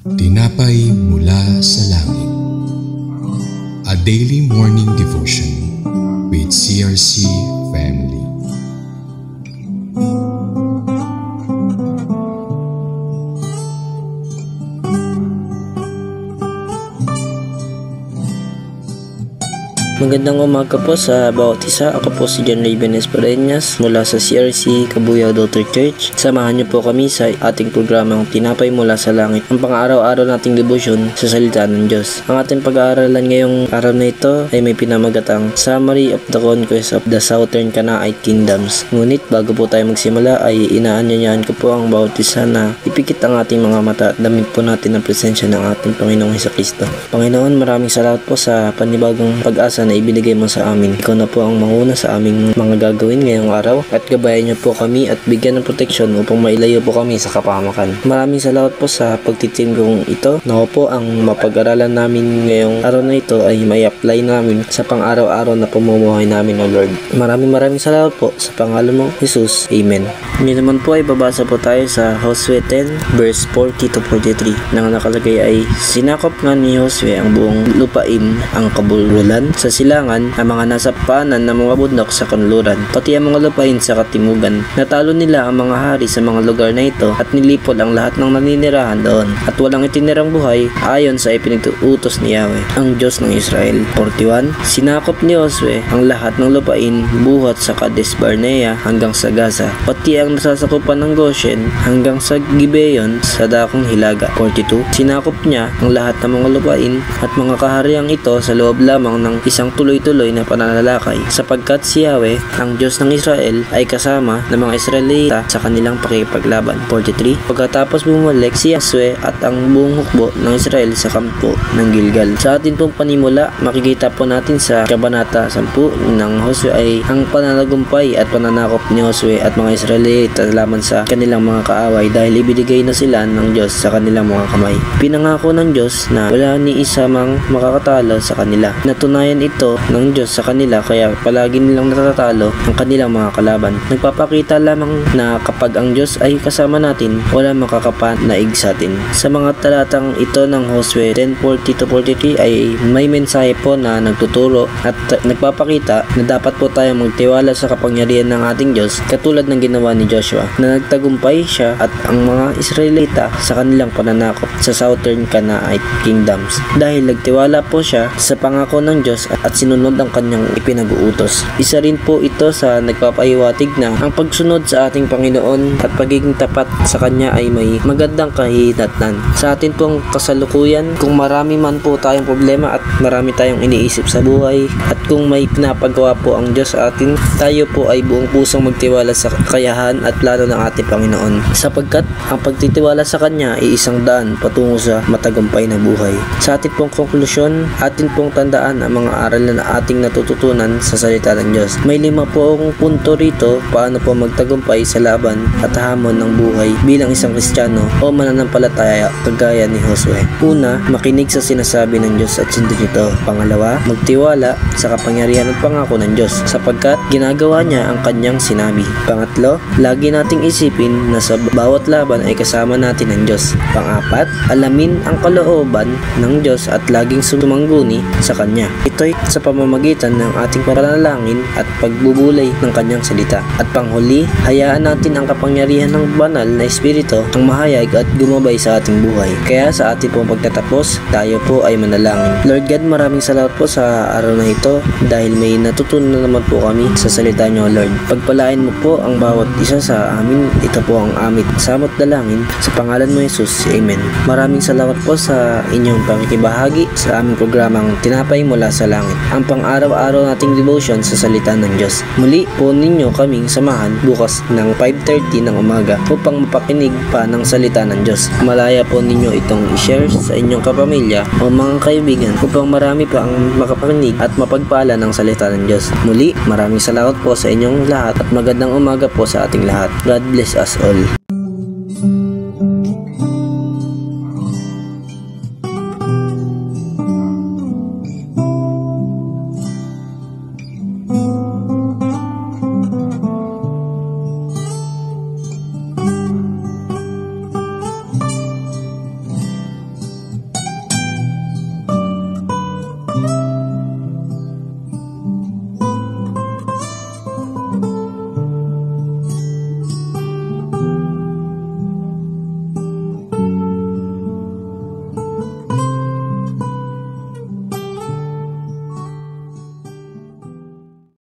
Tinapay mula sa langit. A daily morning devotion with CRC family. Magandang umaga po sa bawat isa. Ako po si John Raven Espereñas mula sa CRC Cabuyao Daughter Church. Samahan niyo po kami sa ating programang Tinapay mula sa Langit, ang pang-araw-araw nating devotion sa salita ng Diyos. Ang ating pag-aaralan ngayong araw na ito ay may pinamagatang Summary of the Conquest of the Southern Canaanite Kingdoms. Ngunit bago po tayo magsimula ay inaanyayahan ko po ang bawat isa na ipikit ang ating mga mata at damit po natin ang presensya ng ating Panginoong Hesukristo. Panginoon, maraming salamat po sa panibagong pag-asa na ibinigay mo sa amin. Ikaw na po ang manguna sa aming mga gagawin ngayong araw at gabayan niyo po kami at bigyan ng proteksyon upang mailayo po kami sa kapahamakan. Maraming salamat po sa pagtitim kong ito. Nawa po ang mapag-aralan namin ngayong araw na ito ay may apply namin sa pang-araw-araw na pamumuhay namin, O Lord. Maraming salamat po sa pangalan mo, Jesus. Amen. Ngayon naman po ay babasa po tayo sa Josue 10 verse 40 to 43 na nakalagay ay sinakop nga ni Josue ang buong lupain ang kabululan sa silangan ang mga nasa paanan ng mga bundok sa kanluran, pati ang mga lupain sa katimugan. Natalo nila ang mga hari sa mga lugar na ito at nilipol ang lahat ng naninirahan doon at walang itinirang buhay ayon sa ipinag-utos ni Yahweh, ang Diyos ng Israel. 41. Sinakop ni Josue ang lahat ng lupain buhat sa Kades Barnea hanggang sa Gaza, pati ang nasasakupan ng Goshen hanggang sa Gibeon sa dakong Hilaga. 42. Sinakop niya ang lahat ng mga lupain at mga kahariang ito sa loob lamang ng isang tuloy-tuloy na pananalakay, sapagkat si Yahweh, ang Diyos ng Israel, ay kasama ng mga Israelita sa kanilang pakikipaglaban. 43. Pagkatapos bumalik si Josue at ang buong hukbo ng Israel sa kampo ng Gilgal. Sa atin pong panimula, makikita po natin sa Kabanata 10 ng Josue ay ang pananagumpay at pananakop ni Josue at mga Israelita laban sa kanilang mga kaaway dahil ibinigay na sila ng Diyos sa kanilang mga kamay. Pinangako ng Diyos na wala ni isa mang makakatalo sa kanila. Natunayan ito ng Diyos sa kanila kaya palagi nilang natatalo ang kanilang mga kalaban. Nagpapakita lamang na kapag ang Diyos ay kasama natin, wala makakapanaig sa atin. Sa mga talatang ito ng Josue 10:40 to 43 ay may mensahe po na nagtuturo at nagpapakita na dapat po tayong magtiwala sa kapangyarihan ng ating Diyos katulad ng ginawa ni Joshua na nagtagumpay siya at ang mga Israelita sa kanilang pananakop sa Southern Canaanite Kingdoms dahil nagtiwala po siya sa pangako ng Diyos at sinunod ang kanyang ipinag-uutos. Isa rin po ito sa nagpapahiwatig na ang pagsunod sa ating Panginoon at pagiging tapat sa Kanya ay may magandang kahihinatnan. Sa atin pong kasalukuyan, kung marami man po tayong problema at marami tayong iniisip sa buhay at kung may pinapagawa po ang Diyos sa atin, tayo po ay buong pusong magtiwala sa kakayahan at plano ng ating Panginoon sapagkat ang pagtitiwala sa Kanya ay isang daan patungo sa matagumpay na buhay. Sa ating pong konklusyon, atin pong tandaan ang mga aral na ating natututunan sa salita ng Diyos. May 5 po akong punto rito paano po magtagumpay sa laban at hamon ng buhay bilang isang Kristiyano o mananampalataya kagaya ni Josue. Una, makinig sa sinasabi ng Diyos at sundin ito. Pangalawa, magtiwala sa kapangyarihan at pangako ng Diyos sapagkat ginagawa niya ang kanyang sinabi. Pangatlo, lagi nating isipin na sa bawat laban ay kasama natin ang Diyos. Pang-apat, alamin ang kalooban ng Diyos at laging sumangguni sa Kanya. Ito'y sa pamamagitan ng ating panalangin at pagbubulay ng Kanyang salita. At panghuli, hayaan natin ang kapangyarihan ng banal na Espiritu ang mahayag at gumabay sa ating buhay. Kaya sa ating pong pagtatapos, tayo po ay manalangin. Lord God, maraming salamat po sa araw na ito dahil may natutunan na naman po kami sa salita niyo, Lord. Pagpalain mo po ang bawat isa sa amin. Ito po ang aming samot dalangin sa pangalan mo, Jesus. Amen. Maraming salamat po sa inyong pakikibahagi sa aming programang Tinapay mula sa Langit, ang pang-araw-araw nating devotion sa salita ng Diyos. Muli po ninyo kaming samahan bukas ng 5:30 ng umaga upang mapakinig pa ng salita ng Diyos. Malaya po ninyo itong i-share sa inyong kapamilya o mga kaibigan upang marami pa ang makapakinig at mapagpala ng salita ng Diyos. Muli, maraming salamat po sa inyong lahat at magandang umaga po sa ating lahat. God bless us all.